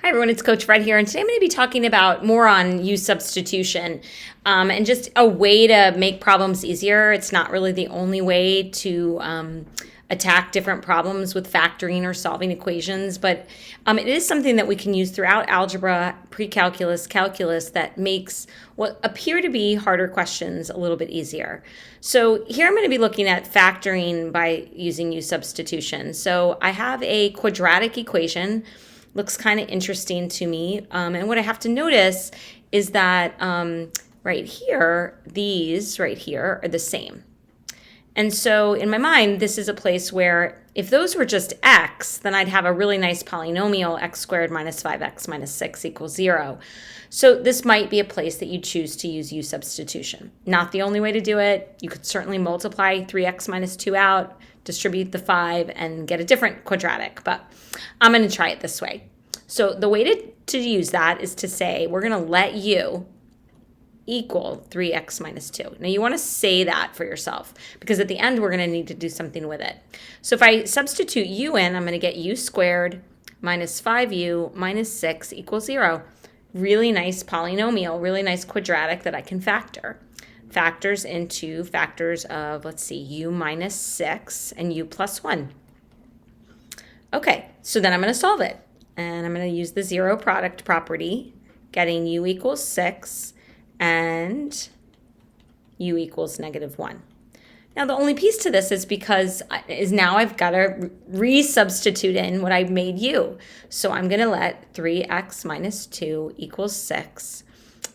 Hi everyone, it's Coach Fred here, and today I'm going to be talking about more on use substitution and just a way to make problems easier. It's not really the only way to attack different problems with factoring or solving equations, but it is something that we can use throughout algebra, pre-calculus, calculus that makes what appear to be harder questions a little bit easier. So here I'm going to be looking at factoring by using use substitution. So I have a quadratic equation. Looks kind of interesting to me. And what I have to notice is that right here, these right here are the same. And so in my mind, this is a place where if those were just x, then I'd have a really nice polynomial, x squared minus 5x minus 6 equals 0. So this might be a place that you choose to use use substitution. Not the only way to do it. You could certainly multiply 3x minus 2 out, distribute the 5, and get a different quadratic. But I'm going to try it this way. So the way to use that is to say we're going to let u equal 3x minus 2. Now you want to say that for yourself because at the end we're going to need to do something with it. So if I substitute u in, I'm going to get u squared minus 5u minus 6 equals 0. Really nice polynomial, really nice quadratic that I can factor. Factors into factors of, let's see, u minus 6 and u plus 1. Okay, so then I'm going to solve it. And I'm going to use the zero product property, getting u equals 6 and u equals negative 1. Now the only piece to this is now I've got to resubstitute in what I made u. So I'm going to let 3x minus 2 equals 6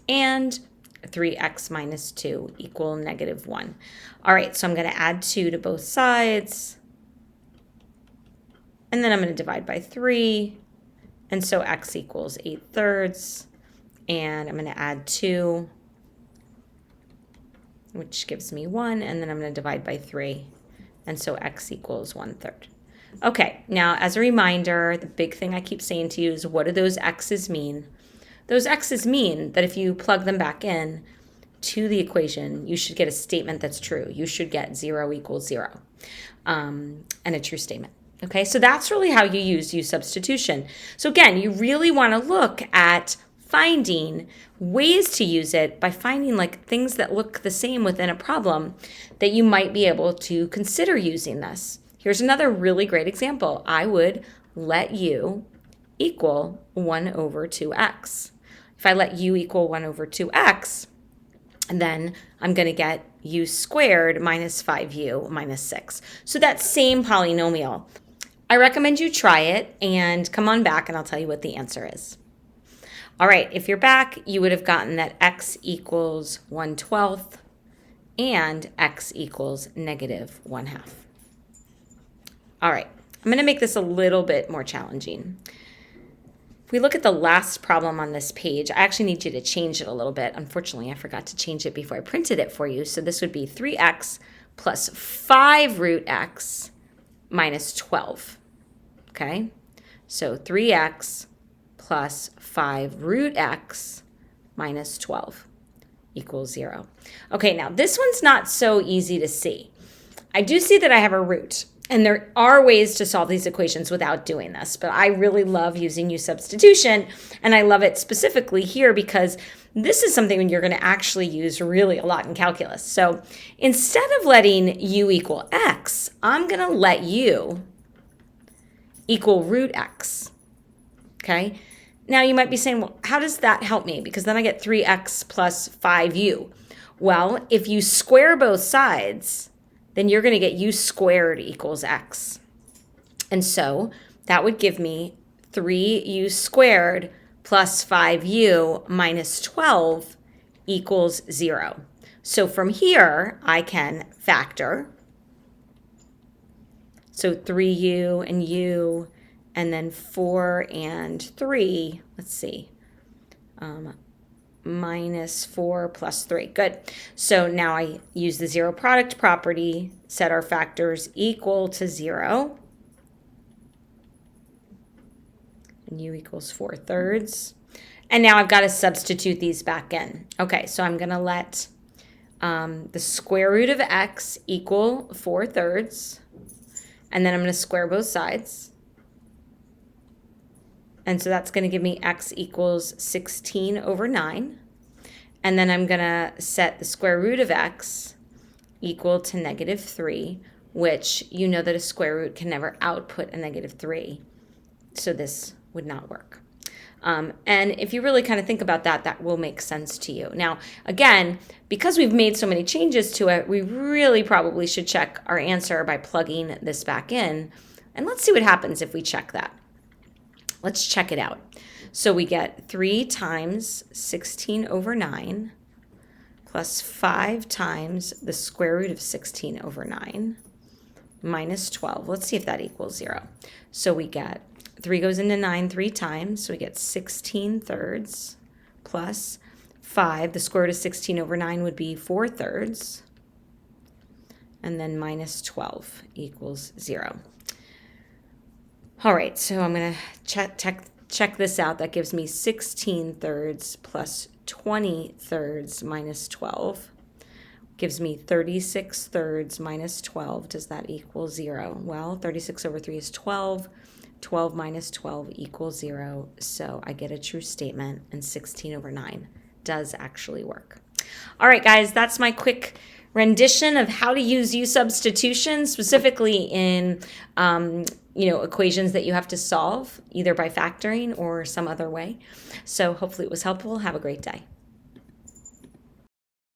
and 3x minus 2 equal negative 1. All right, so I'm going to add 2 to both sides. And then I'm going to divide by 3. And so x equals 8/3. And I'm going to add 2, which gives me 1. And then I'm going to divide by 3. And so x equals 1/3. Okay, now as a reminder, the big thing I keep saying to you is what do those x's mean? Those x's mean that if you plug them back in to the equation, you should get a statement that's true. You should get 0 equals 0 and a true statement. Okay, so that's really how you use substitution. So again, you really want to look at finding ways to use it by finding like things that look the same within a problem that you might be able to consider using this. Here's another really great example. I would let u equal 1 over 2x. If I let u equal 1 over 2x, then I'm going to get u squared minus 5u minus 6. So that same polynomial. I recommend you try it and come on back and I'll tell you what the answer is. All right, if you're back, you would have gotten that x equals 1/12 and x equals negative 1/2. All right, I'm going to make this a little bit more challenging. If we look at the last problem on this page, I actually need you to change it a little bit. Unfortunately, I forgot to change it before I printed it for you. So this would be 3x plus 5 root x minus 12. Okay, so 3x plus 5 root x minus 12 equals 0. Okay, now this one's not so easy to see. I do see that I have a root, and there are ways to solve these equations without doing this, but I really love using use substitution, and I love it specifically here because this is something you're going to actually use really a lot in calculus. So instead of letting u equal x, I'm going to let u equal root x, okay? Now you might be saying, well, how does that help me? Because then I get 3x plus 5u. Well, if you square both sides, then you're going to get u squared equals x. And so that would give me 3u squared plus 5u minus 12 equals 0. So from here, I can factor. So 3u and u, and then 4 and 3, let's see, minus 4 plus 3. Good. So now I use the zero product property, set our factors equal to 0. And u equals 4/3. And now I've got to substitute these back in. Okay, so I'm going to let the square root of x equal 4/3. And then I'm going to square both sides. And so that's going to give me x equals 16 over 9. And then I'm going to set the square root of x equal to negative 3, which you know that a square root can never output a negative 3. So this would not work. And if you really kind of think about that, that will make sense to you. Now, again, because we've made so many changes to it, we really probably should check our answer by plugging this back in. And let's see what happens if we check that. Let's check it out. So we get 3 times 16 over 9 plus 5 times the square root of 16 over 9 minus 12. Let's see if that equals 0. So we get 3 goes into 9 3 times, so we get 16 thirds plus 5. The square root of 16 over 9 would be 4 thirds. And then minus 12 equals 0. All right, so I'm going to check this out. That gives me 16 thirds plus 20 thirds minus 12. Gives me 36 thirds minus 12. Does that equal 0? Well, 36 over 3 is 12. 12 minus 12 equals 0. So I get a true statement, and 16 over 9 does actually work. All right, guys, that's my quick rendition of how to use substitution, specifically in equations that you have to solve either by factoring or some other way. So hopefully it was helpful. Have a great day.